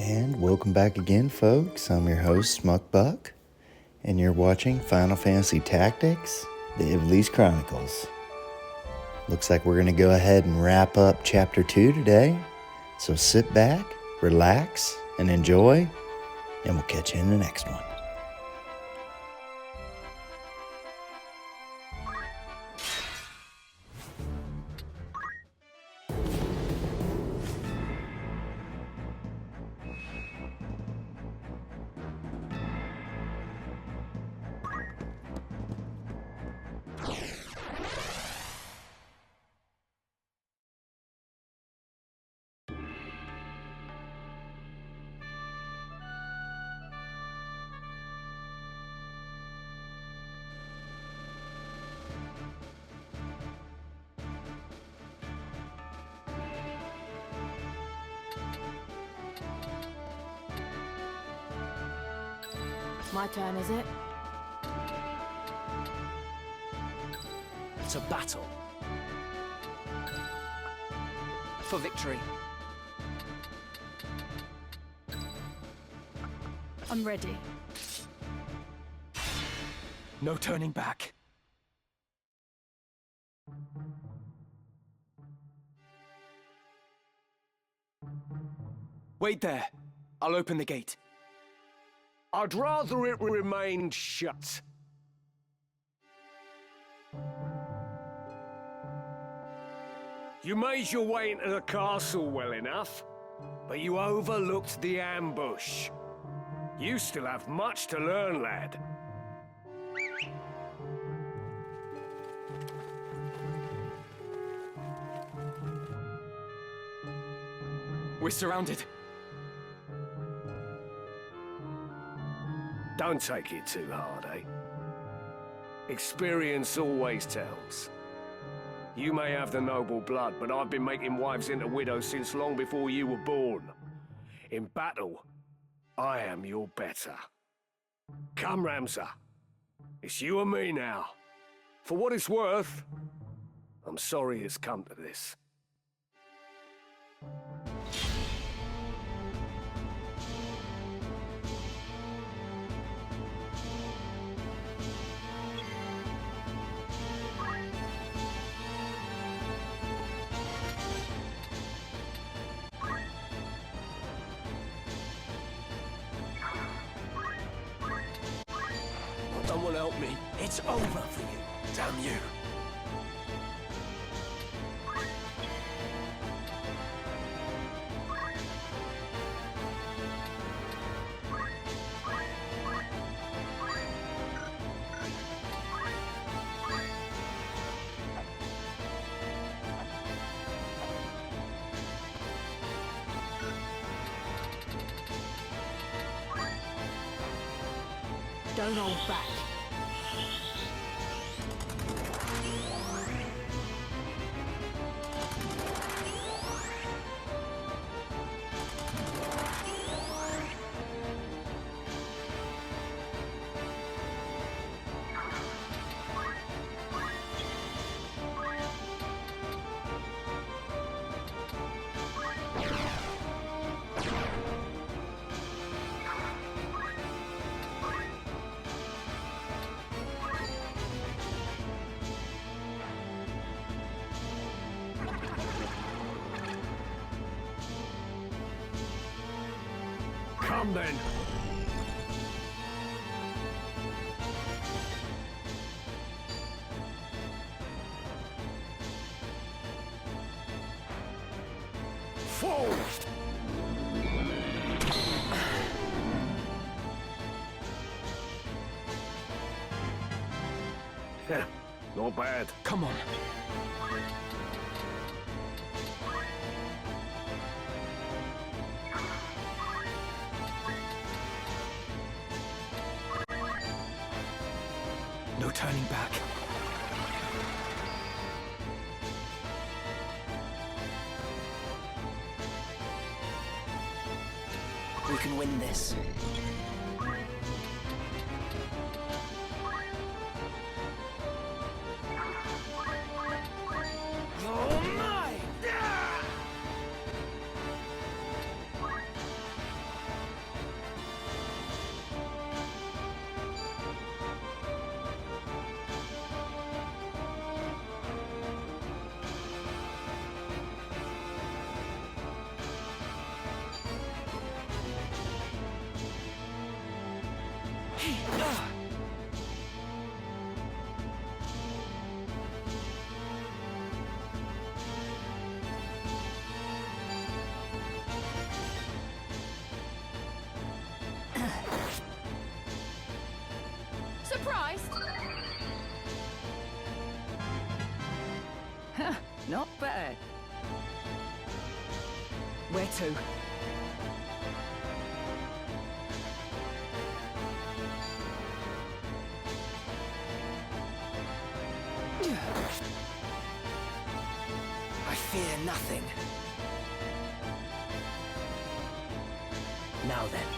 And welcome back again, folks. I'm your host, Smuckbuck, and you're watching Final Fantasy Tactics, The Ivalice Chronicles. Looks like we're going to go ahead and wrap up Chapter 2 today. So sit back, relax, and enjoy, and we'll catch you in the next one. My turn, is it? To battle. For victory. I'm ready. No turning back. Wait there. I'll open the gate. I'd rather it remained shut. You made your way into the castle well enough, but you overlooked the ambush. You still have much to learn, lad. We're surrounded. Don't take it too hard, eh? Experience always tells. You may have the noble blood, but I've been making wives into widows since long before you were born. In battle, I am your better. Come, Ramza. It's you and me now. For what it's worth, I'm sorry it's come to this. Someone help me. It's over for you. Damn you. Don't hold back. Come then. Forward! Not bad. Come on. No turning back. We can win this. Surprised? Not bad. Where to? I fear nothing. Now then.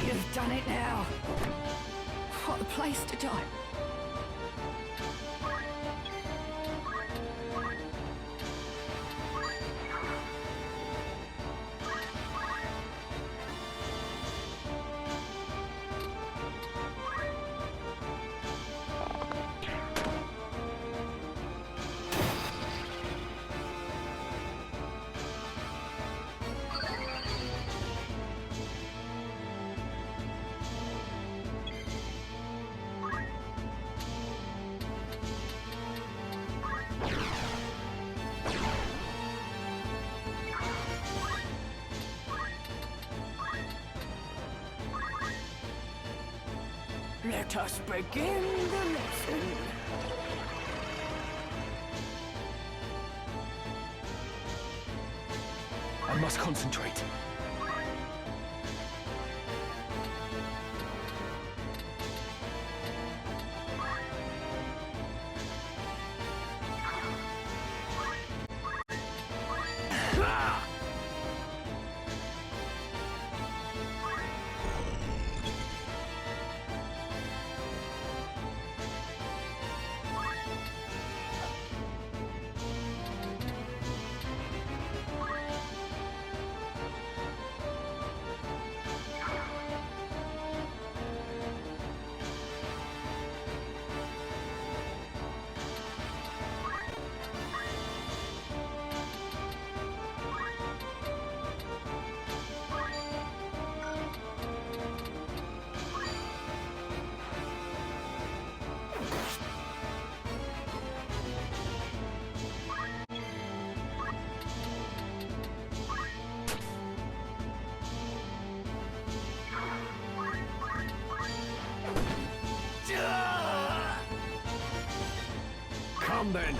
You've done it now. What a place to die. Let us begin the lesson. I must concentrate. Come then.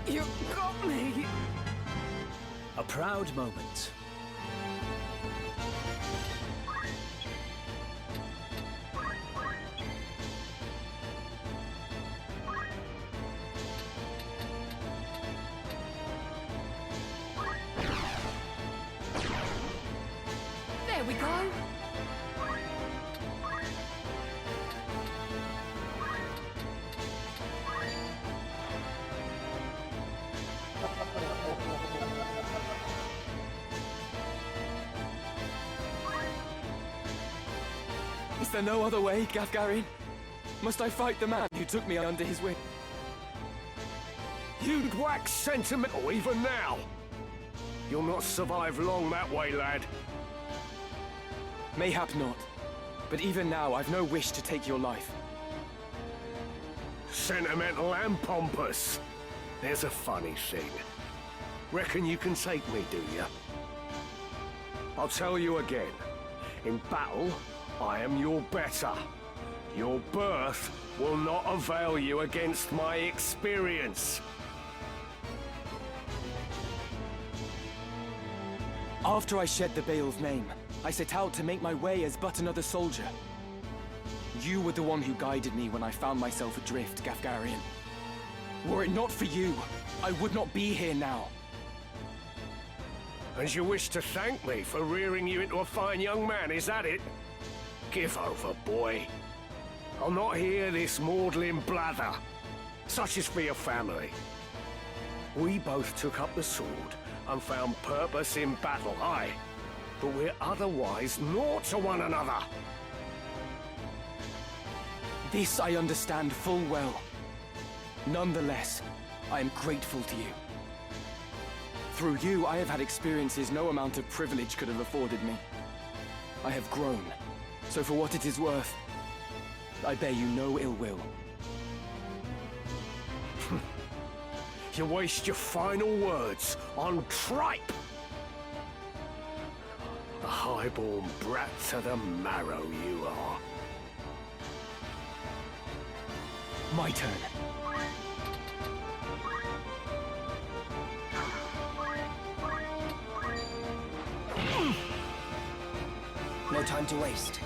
You got me. A proud moment. There we go. Is there no other way, Gafgarin? Must I fight the man who took me under his wing? You'd wax sentimental even now. You'll not survive long that way, lad. Mayhap not. But even now, I've no wish to take your life. Sentimental and pompous. There's a funny thing. Reckon you can take me, do you? I'll tell you again. In battle, I am your better. Your birth will not avail you against my experience. After I shed the Bale's name, I set out to make my way as but another soldier. You were the one who guided me when I found myself adrift, Gafgarian. Were it not for you, I would not be here now. And you wish to thank me for rearing you into a fine young man, is that it? Give over, boy. I'll not hear this maudlin blather. Such is for your family. We both took up the sword and found purpose in battle, aye. But we're otherwise naught to one another. This I understand full well. Nonetheless, I am grateful to you. Through you, I have had experiences no amount of privilege could have afforded me. I have grown, so for what it is worth, I bear you no ill will. You waste your final words on tripe! A highborn brat to the marrow you are. My turn. No time to waste.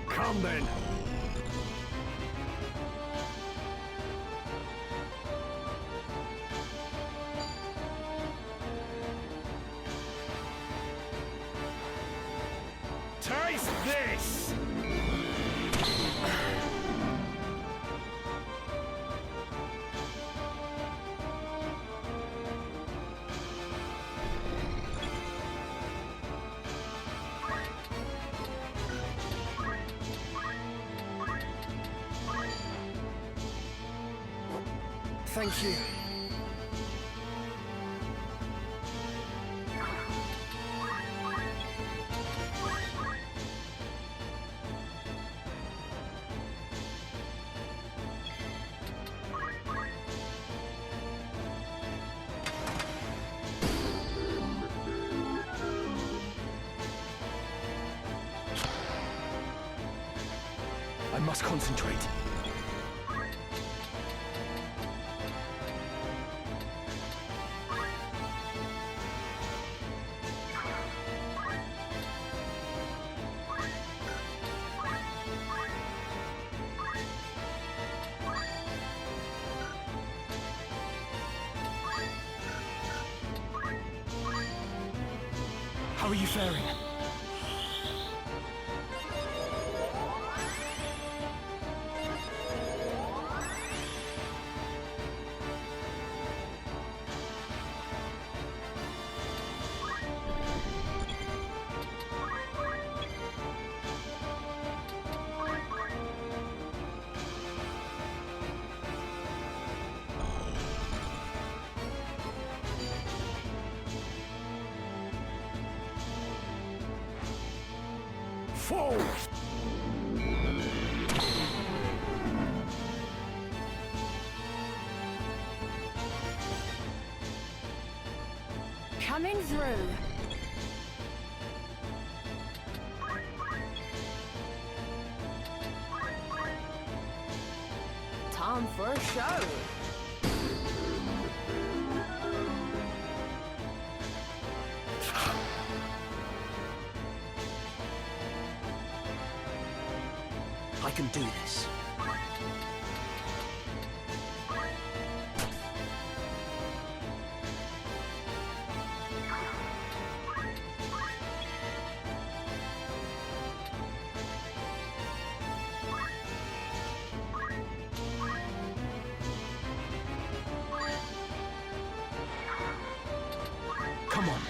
Come then. Taste this! Thank you. I must concentrate. How are you faring? Fall! Coming through. Time for a show. I can do this. Come on.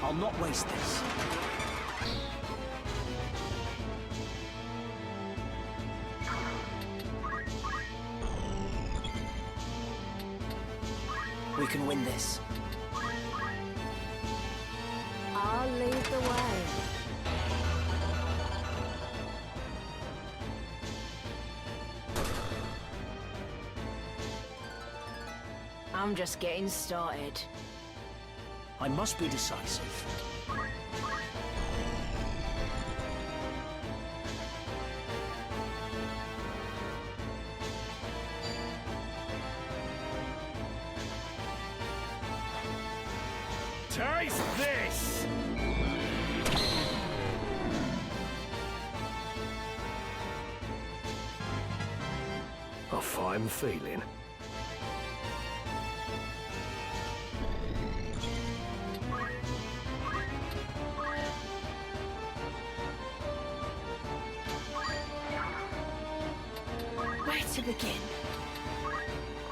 I'll not waste this. We can win this. I'll lead the way. I'm just getting started. I must be decisive. Taste this! A fine feeling. Where to begin?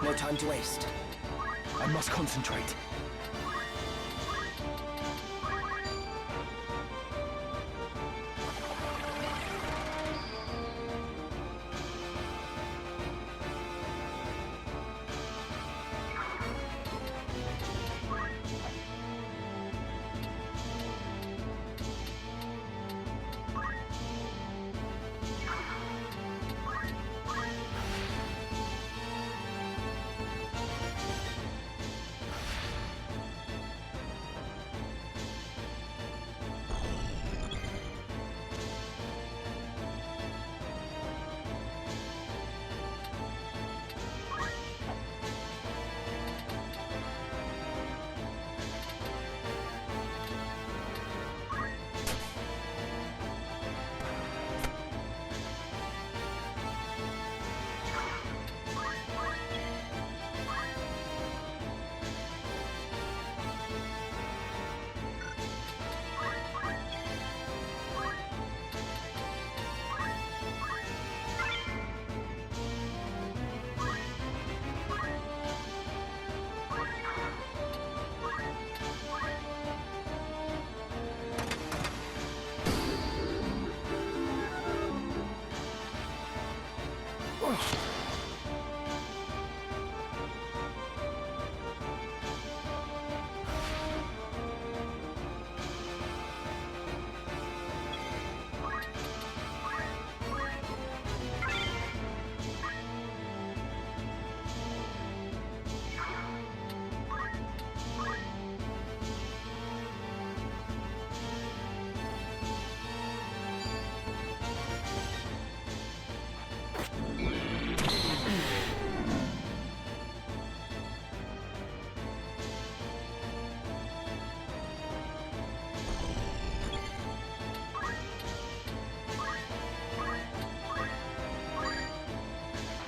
No time to waste. I must concentrate.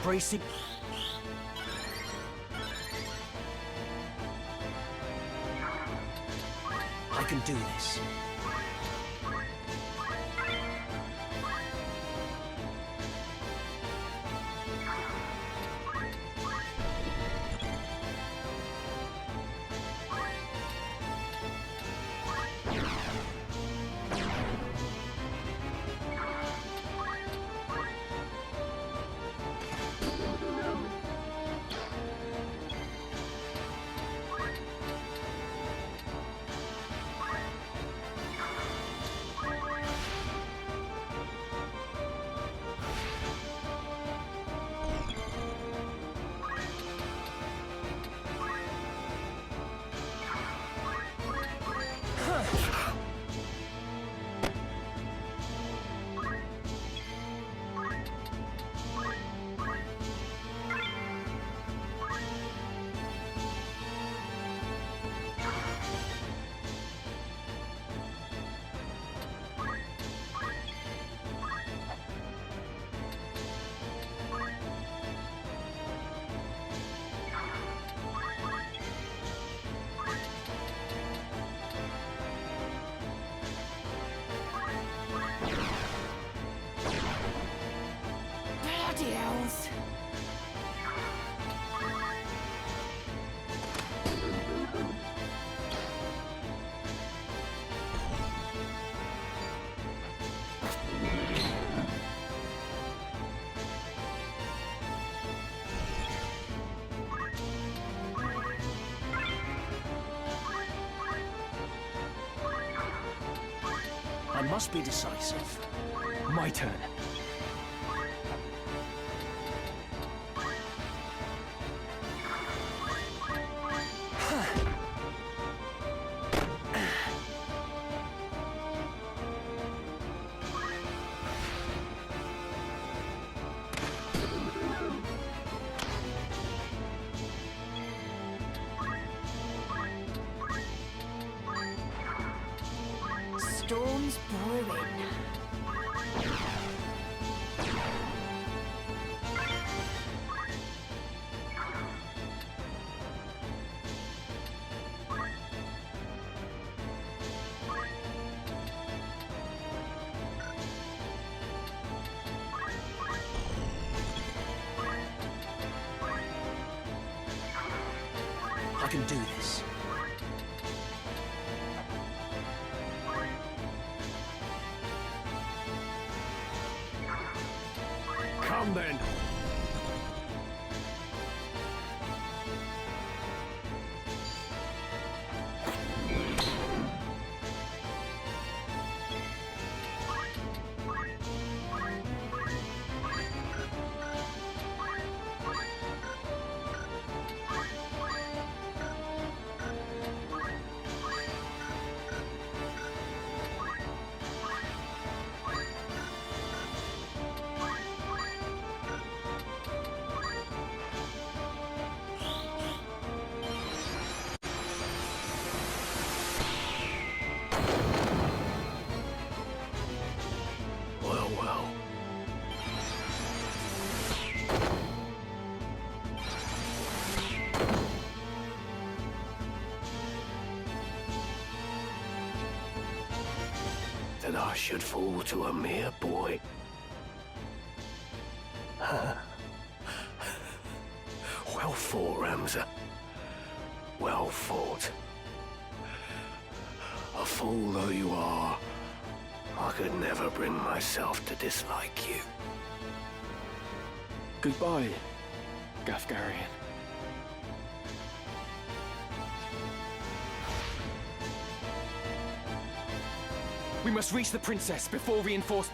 Bracing. I can do this. I must be decisive. My turn. Storm's brewing. I can do this. Come then. Well, well. That I should fall to a mere boy. Well fought, Ramza. Well fought. A fool though you are, I could never bring myself to dislike you. Goodbye, Gafgarian. We must reach the princess before reinforced.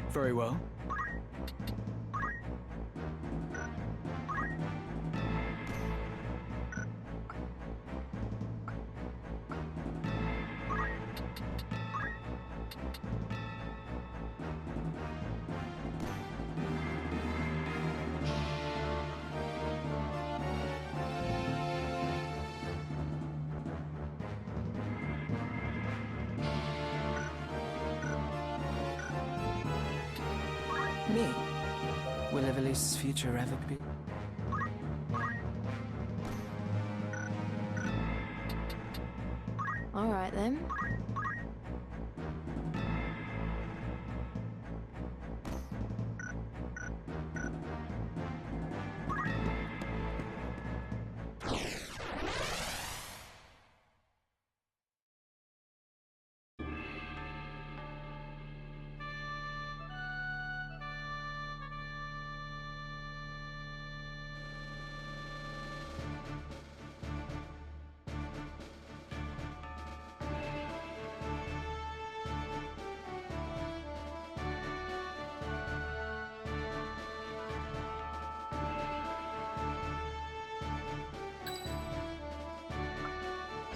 Very well. Me? Will Ivalice's future ever be? All right then.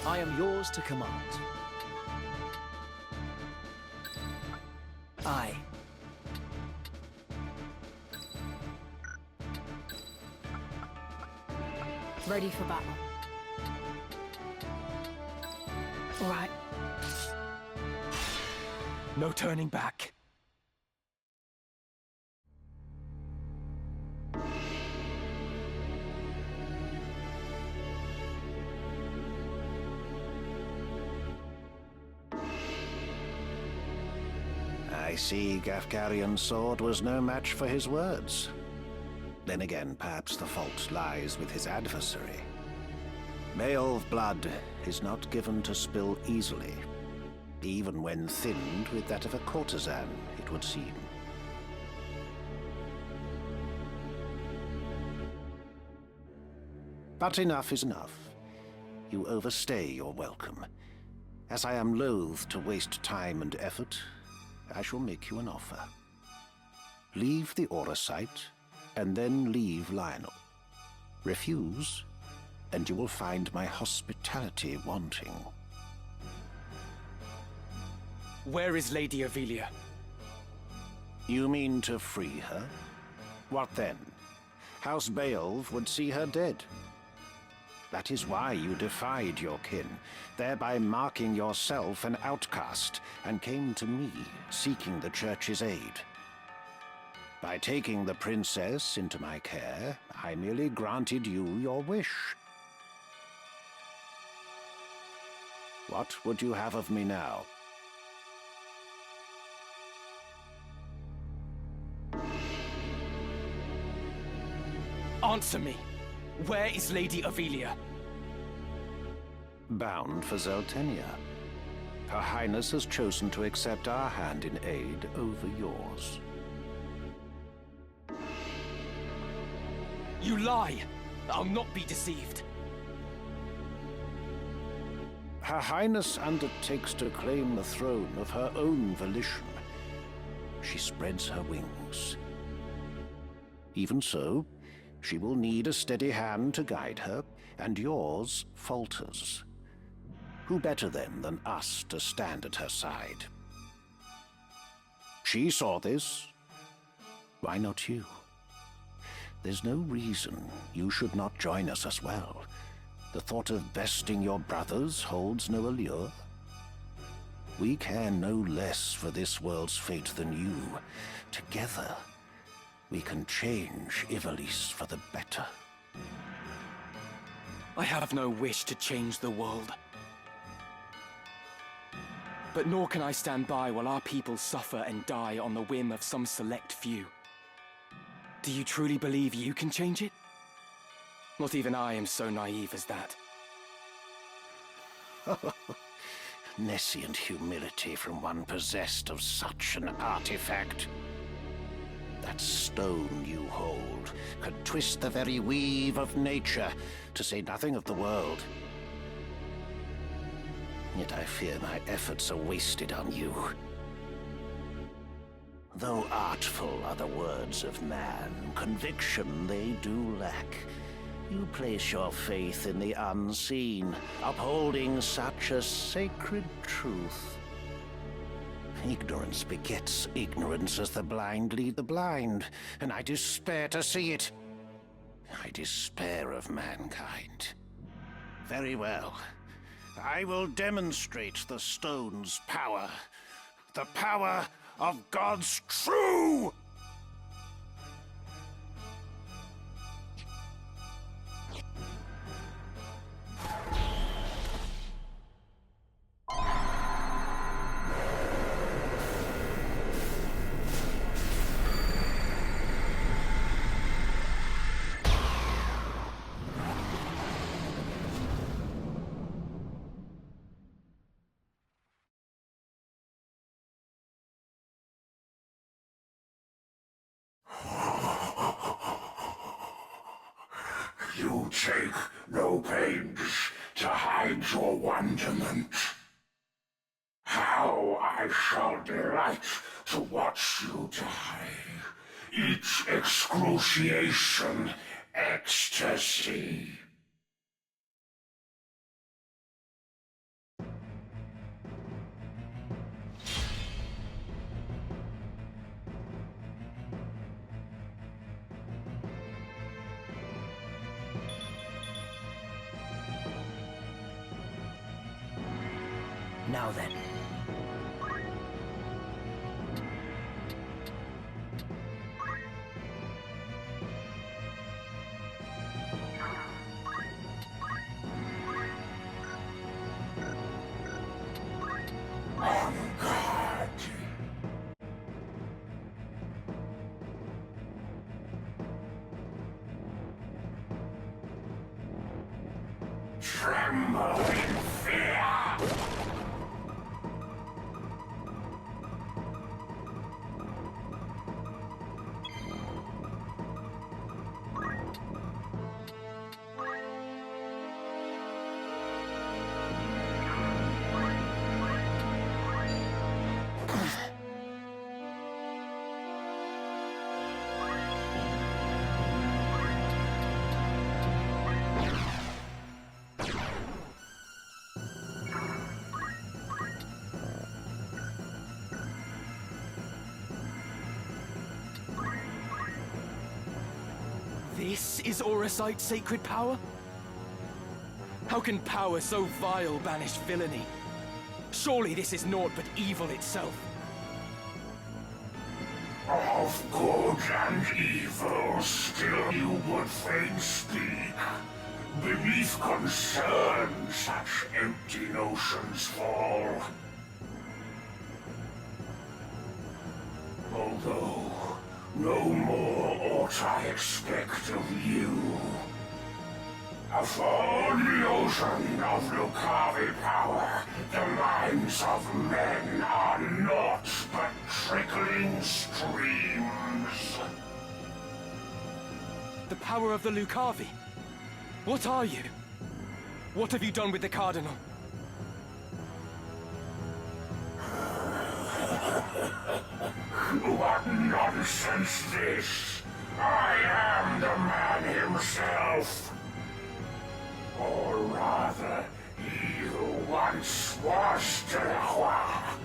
I am yours to command. Aye. Ready for battle. All right. No turning back. I see Gafgarian's sword was no match for his words. Then again, perhaps the fault lies with his adversary. Male blood is not given to spill easily, even when thinned with that of a courtesan, it would seem. But enough is enough. You overstay your welcome. As I am loath to waste time and effort, I shall make you an offer. Leave the Aura site, and then leave Lionel. Refuse, and you will find my hospitality wanting. Where is Lady Avelia? You mean to free her? What then? House Beowulf would see her dead. That is why you defied your kin, thereby marking yourself an outcast, and came to me, seeking the Church's aid. By taking the princess into my care, I merely granted you your wish. What would you have of me now? Answer me! Where is Lady Avelia? Bound for Zeltenia. Her Highness has chosen to accept our hand in aid over yours. You lie! I'll not be deceived. Her Highness undertakes to claim the throne of her own volition. She spreads her wings. Even so, she will need a steady hand to guide her, and yours falters. Who better then than us to stand at her side? She saw this. Why not you? There's no reason you should not join us as well. The thought of besting your brothers holds no allure. We care no less for this world's fate than you. Together, we can change Ivalice for the better. I have no wish to change the world. But nor can I stand by while our people suffer and die on the whim of some select few. Do you truly believe you can change it? Not even I am so naive as that. Nescient humility from one possessed of such an artifact. That stone you hold could twist the very weave of nature, to say nothing of the world. Yet I fear my efforts are wasted on you. Though artful are the words of man, conviction they do lack. You place your faith in the unseen, upholding such a sacred truth. Ignorance begets ignorance as the blind lead the blind, and I despair to see it. I despair of mankind. Very well. I will demonstrate the stone's power. The power of God's true! You take no pains to hide your wonderment. How I shall delight to watch you die. Each excruciation, ecstasy. Now then. On guard. tremble in fear. This is Auracite's sacred power? How can power so vile banish villainy? Surely this is naught but evil itself. Of good and evil still you would fain speak. Beneath concern such empty notions fall. Although no more ought I expect of you. Afford the ocean of Lucavi power, the minds of men are naught but trickling streams. The power of the Lucavi? What are you? What have you done with the Cardinal? What nonsense this! I am the man himself! Or rather, he who once was Delacroix.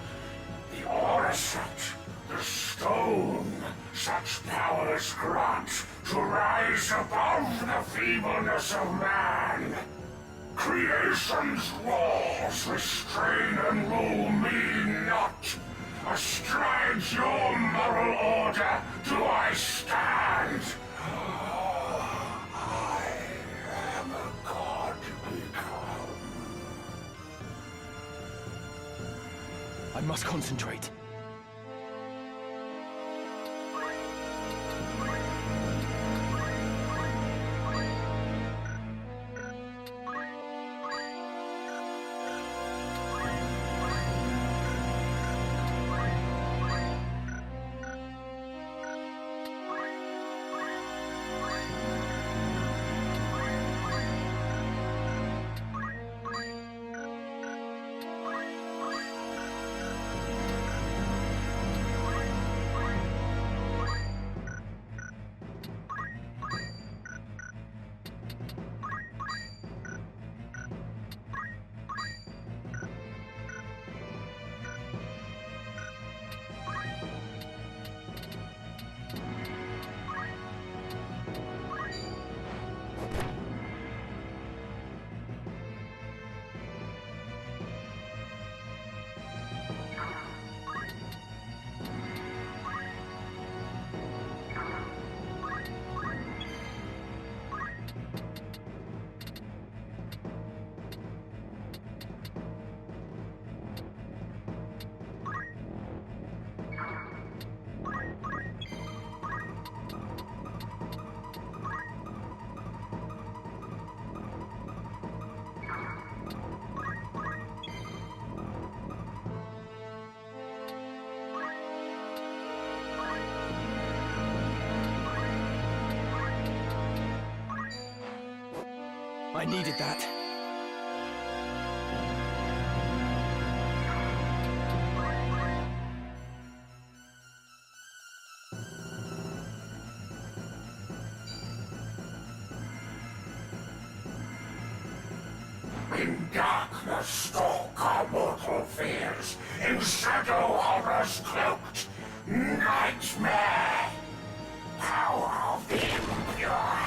The Auracite, the stone, such powers grant to rise above the feebleness of man. Creation's laws restrain and rule me not. Astride your moral order do I stand. I am a god become. I must concentrate. I needed that. In darkness stalk our mortal fears, in shadow horrors cloaked. Nightmare! Power of the impure!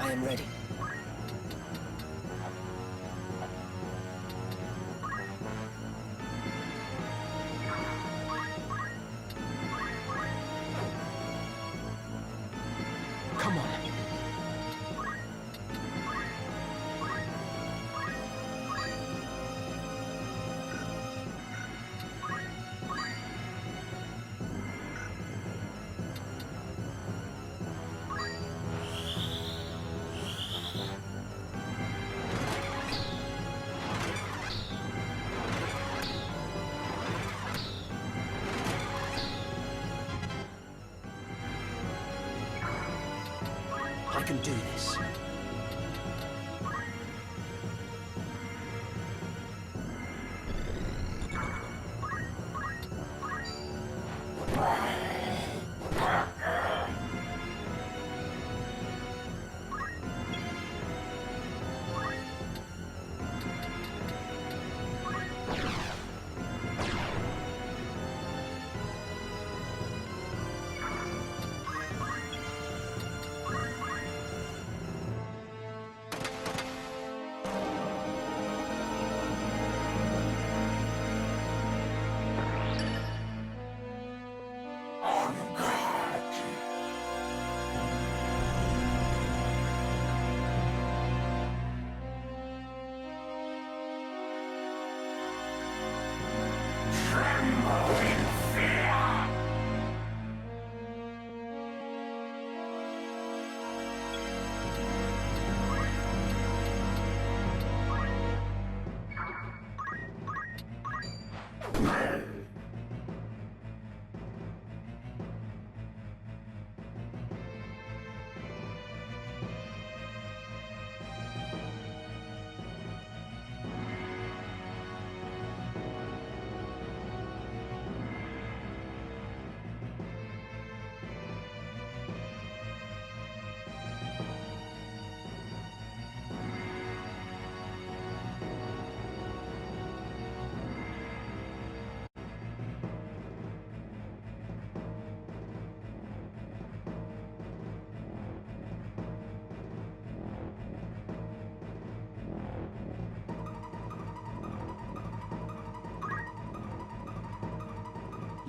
I am ready. Come on. can do this.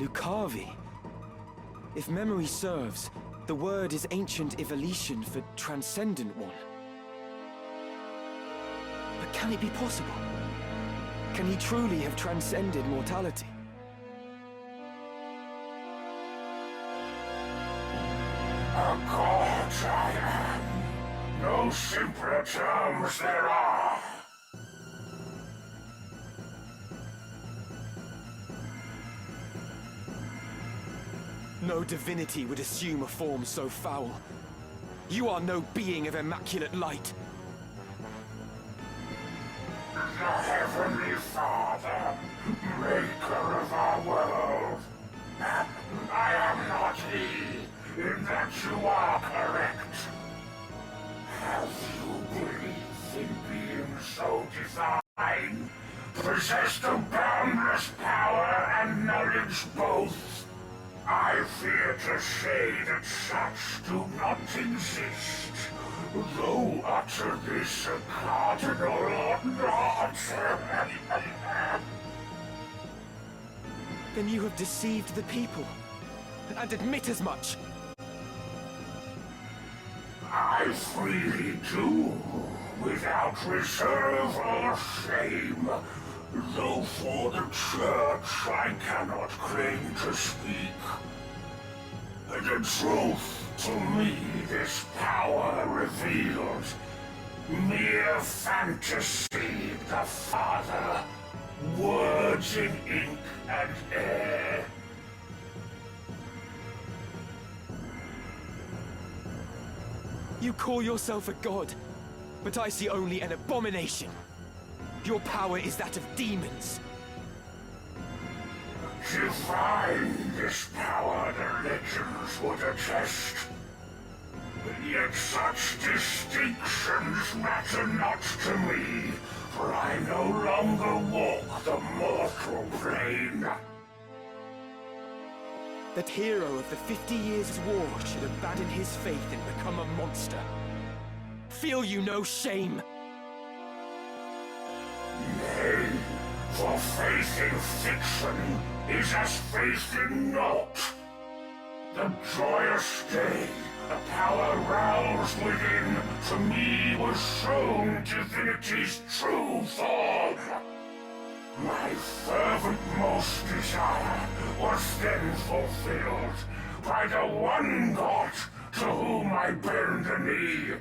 Lucavi. If memory serves, the word is ancient Ivalician for transcendent one. But can it be possible? Can he truly have transcended mortality? A god I am. No simpler terms there are. No divinity would assume a form so foul. You are no being of immaculate light. The Heavenly Father, maker of our world. I am not he, in that you are correct. Have you believed in being so divine? Possessed of boundless power and knowledge both? I fear to say that such do not exist, though utter this a cardinal ought not. Then you have deceived the people, and admit as much. I freely do, without reserve or shame. Though for the Church I cannot claim to speak. The truth, to me, this power revealed. Mere fantasy, the Father. Words in ink and air. You call yourself a god, but I see only an abomination. Your power is that of demons. Divine this power the legends would attest. Yet such distinctions matter not to me, for I no longer walk the mortal plane. That hero of the 50 Years' War should abandon his faith and become a monster. Feel you no shame? Nay, for faith in fiction is as faith in naught. The joyous day, the power roused within, to me was shown divinity's true form. My fervent most desire was then fulfilled by the one God to whom I bend the knee.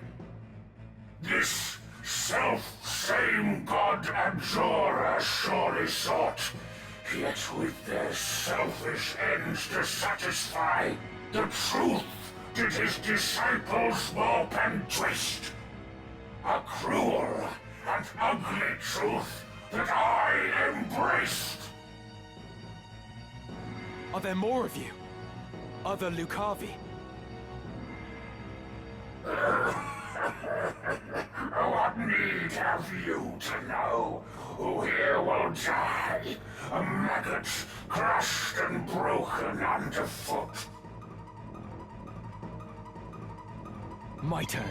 This self-same God abjurer surely sought, yet with their selfish ends to satisfy, the truth did his disciples warp and twist. A cruel and ugly truth that I embraced. Are there more of you? Other Lucavi? What need have you to know? Who here will die? A maggot crushed and broken underfoot. My turn.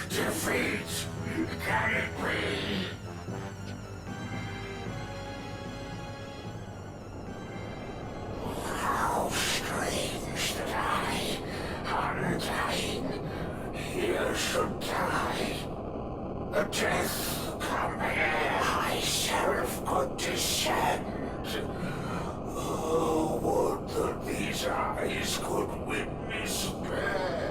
Defeat? Can it be? How strange that I, undying, here should die. A death come ere I seraph could descend. Oh, would that these eyes could witness death.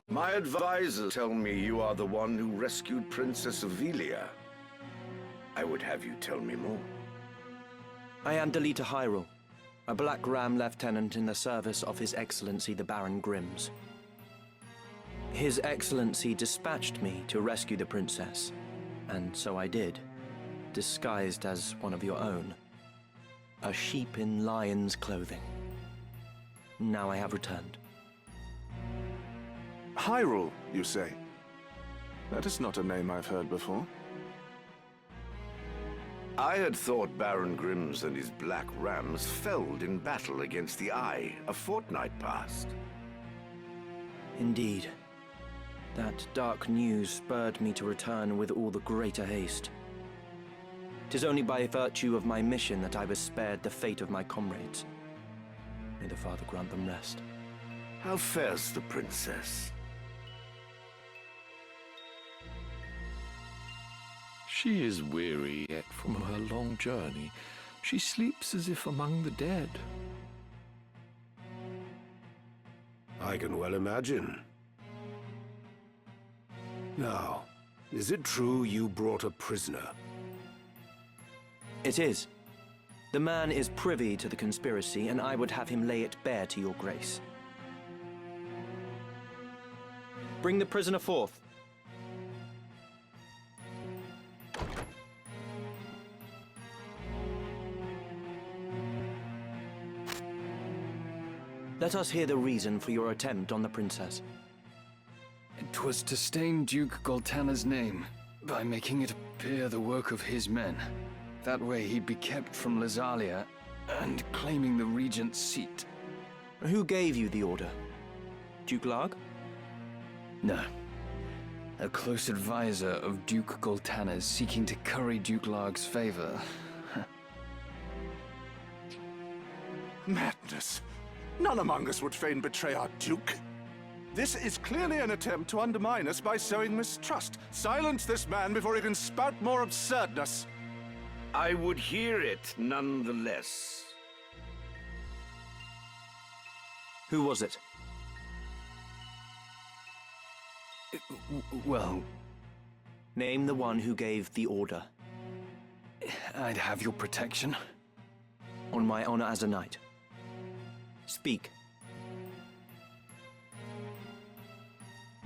My advisors tell me you are the one who rescued Princess Avelia. I would have you tell me more. I am Delita Hyrule, a Black Ram lieutenant in the service of His Excellency the Baron Grimms. His Excellency dispatched me to rescue the princess, and so I did, disguised as one of your own. A sheep in lion's clothing. Now I have returned. Hyrule, you say? That is not a name I've heard before. I had thought Baron Grimms and his Black Rams felled in battle against the Eye a fortnight past. Indeed. That dark news spurred me to return with all the greater haste. 'Tis only by virtue of my mission that I was spared the fate of my comrades. May the Father grant them rest. How fares the princess? She is weary yet from her long journey. She sleeps as if among the dead. I can well imagine. Now, is it true you brought a prisoner? It is. The man is privy to the conspiracy, and I would have him lay it bare to your grace. Bring the prisoner forth. Let us hear the reason for your attempt on the princess. It was to stain Duke Goltana's name by making it appear the work of his men. That way he'd be kept from Lazalia and claiming the regent's seat. Who gave you the order? Duke Larg? No. A close advisor of Duke Goltana's seeking to curry Duke Larg's favor. Madness. None among us would fain betray our Duke. This is clearly an attempt to undermine us by sowing mistrust. Silence this man before he can spout more absurdness. I would hear it nonetheless. Who was it? Well... Name the one who gave the order. I'd have your protection. On my honor as a knight. Speak.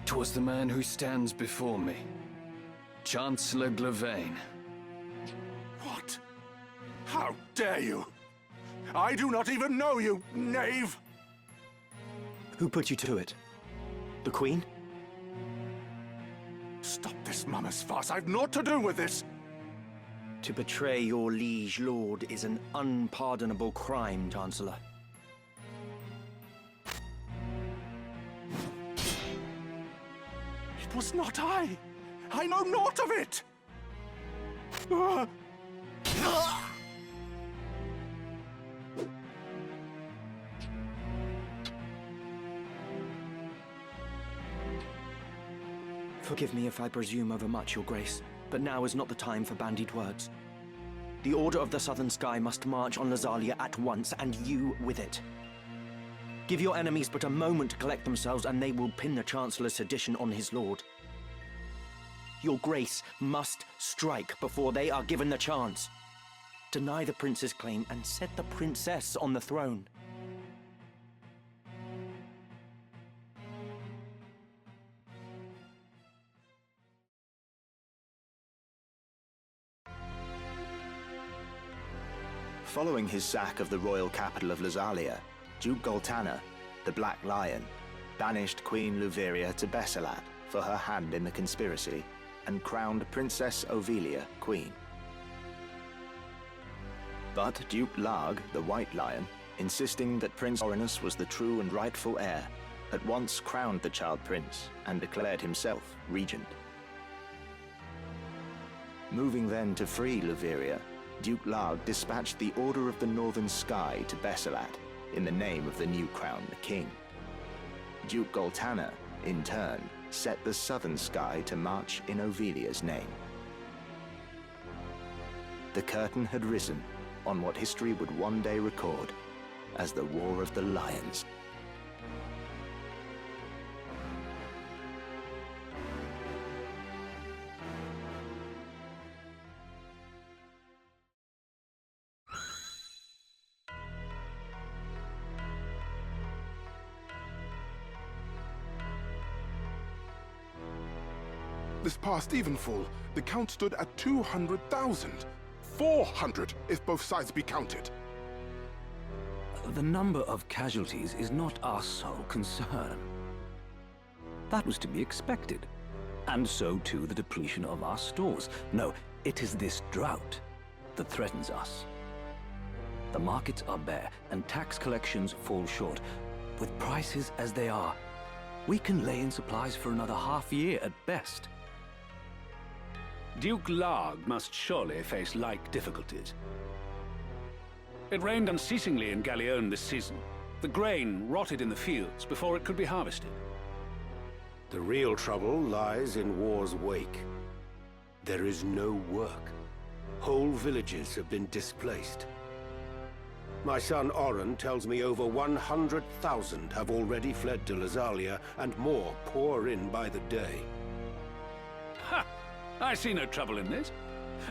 'Twas the man who stands before me. Chancellor Glavain. What? How dare you? I do not even know you, knave! Who put you to it? The Queen? Stop this mama's farce. I've naught to do with this! To betray your liege lord is an unpardonable crime, Chancellor. It was not I! I know naught of it! Forgive me if I presume overmuch, Your Grace, but now is not the time for bandied words. The Order of the Southern Sky must march on Lazalia at once, and you with it. Give your enemies but a moment to collect themselves, and they will pin the Chancellor's sedition on his lord. Your Grace must strike before they are given the chance. Deny the prince's claim and set the princess on the throne. Following his sack of the royal capital of Lazalia, Duke Goltana, the Black Lion, banished Queen Luveria to Besselat for her hand in the conspiracy and crowned Princess Ovelia queen. But Duke Larg, the White Lion, insisting that Prince Orinus was the true and rightful heir, at once crowned the child prince and declared himself regent. Moving then to free Luveria, Duke Larg dispatched the Order of the Northern Sky to Besselat in the name of the new crowned king. Duke Goltana, in turn, set the Southern Sky to march in Ovelia's name. The curtain had risen on what history would one day record as the War of the Lions. This past evenfall, the count stood at 200,000. 400 if both sides be counted. The number of casualties is not our sole concern. That was to be expected. And so too the depletion of our stores. No, it is this drought that threatens us. The markets are bare and tax collections fall short. With prices as they are, we can lay in supplies for another half year at best. Duke Larg must surely face like difficulties. It rained unceasingly in Galleon this season. The grain rotted in the fields before it could be harvested. The real trouble lies in war's wake. There is no work. Whole villages have been displaced. My son Oren tells me over 100,000 have already fled to Lazalia, and more pour in by the day. Ha! I see no trouble in this.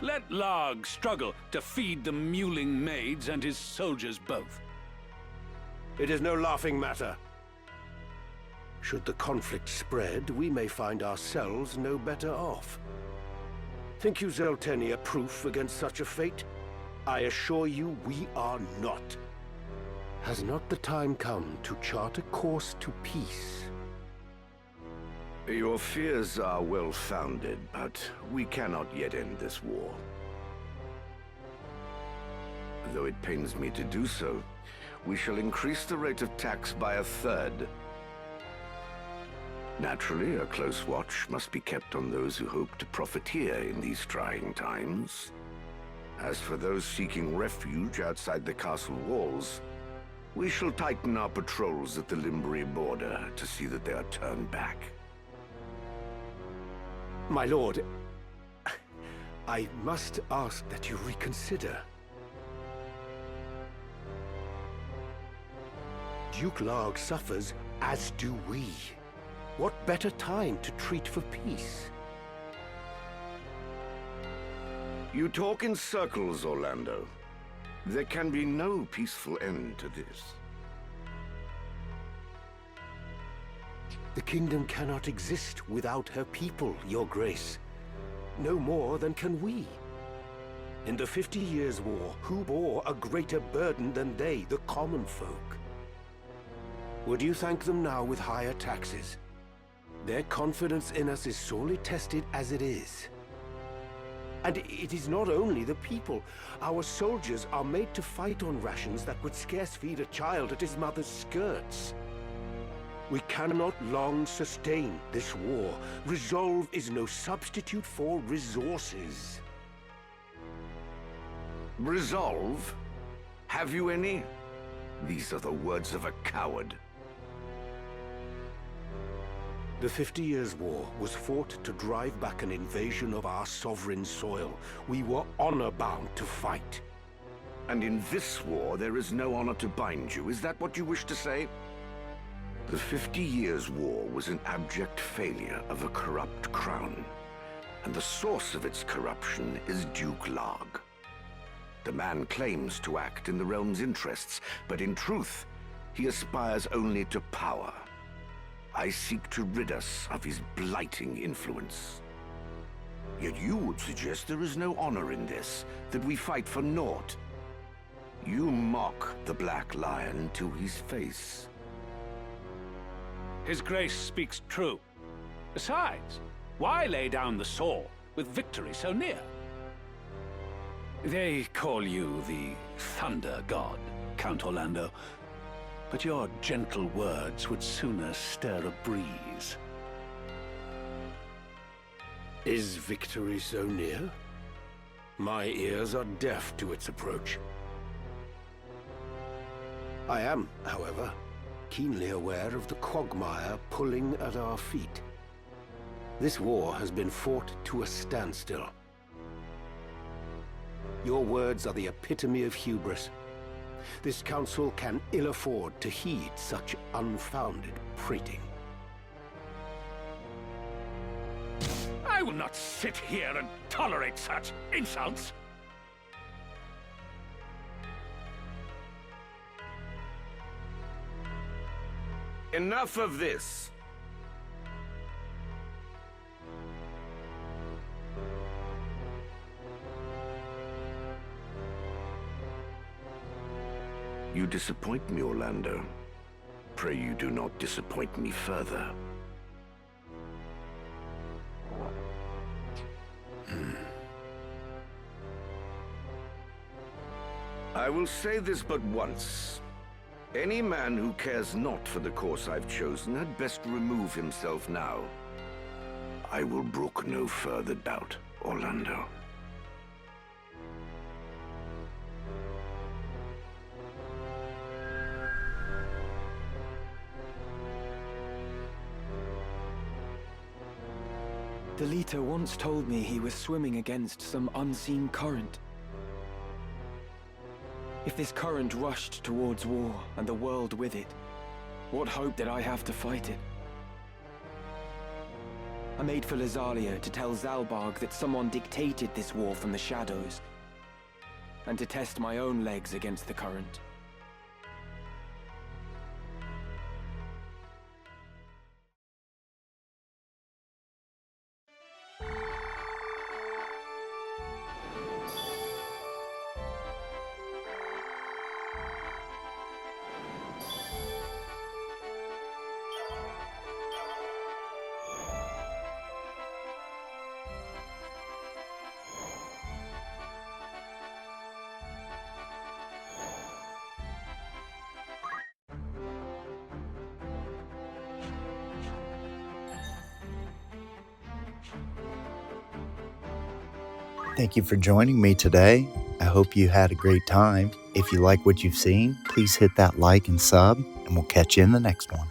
Let Larg struggle to feed the mewling maids and his soldiers both. It is no laughing matter. Should the conflict spread, we may find ourselves no better off. Think you Zeltenia proof against such a fate? I assure you we are not. Has not the time come to chart a course to peace? Your fears are well-founded, but we cannot yet end this war. Though it pains me to do so, we shall increase the rate of tax by 1/3. Naturally, a close watch must be kept on those who hope to profiteer in these trying times. As for those seeking refuge outside the castle walls, we shall tighten our patrols at the Limbri border to see that they are turned back. My lord, I must ask that you reconsider. Duke Larg suffers, as do we. What better time to treat for peace? You talk in circles, Orlando. There can be no peaceful end to this. The kingdom cannot exist without her people, Your Grace. No more than can we. In the 50 Years' War, who bore a greater burden than they, the common folk? Would you thank them now with higher taxes? Their confidence in us is sorely tested as it is. And it is not only the people. Our soldiers are made to fight on rations that would scarce feed a child at his mother's skirts. We cannot long sustain this war. Resolve is no substitute for resources. Resolve? Have you any? These are the words of a coward. The 50 Years' War was fought to drive back an invasion of our sovereign soil. We were honor-bound to fight. And in this war, there is no honor to bind you. Is that what you wish to say? The 50 Years' War was an abject failure of a corrupt crown. And the source of its corruption is Duke Larg. The man claims to act in the realm's interests, but in truth, he aspires only to power. I seek to rid us of his blighting influence. Yet you would suggest there is no honor in this, that we fight for naught. You mock the Black Lion to his face. His Grace speaks true. Besides, why lay down the sword with victory so near? They call you the Thunder God, Count Orlando. But your gentle words would sooner stir a breeze. Is victory so near? My ears are deaf to its approach. I am, however, keenly aware of the quagmire pulling at our feet. This war has been fought to a standstill. Your words are the epitome of hubris. This council can ill afford to heed such unfounded prating. I will not sit here and tolerate such insults. Enough of this. You disappoint me, Orlando. Pray you do not disappoint me further. I will say this but once. Any man who cares not for the course I've chosen had best remove himself now. I will brook no further doubt, Orlando. The leader once told me he was swimming against some unseen current. If this current rushed towards war, and the world with it, what hope did I have to fight it? I made for Lazalia to tell Zalbarg that someone dictated this war from the shadows, and to test my own legs against the current. Thank you for joining me today. I hope you had a great time. If you like what you've seen, please hit that like and sub, and we'll catch you in the next one.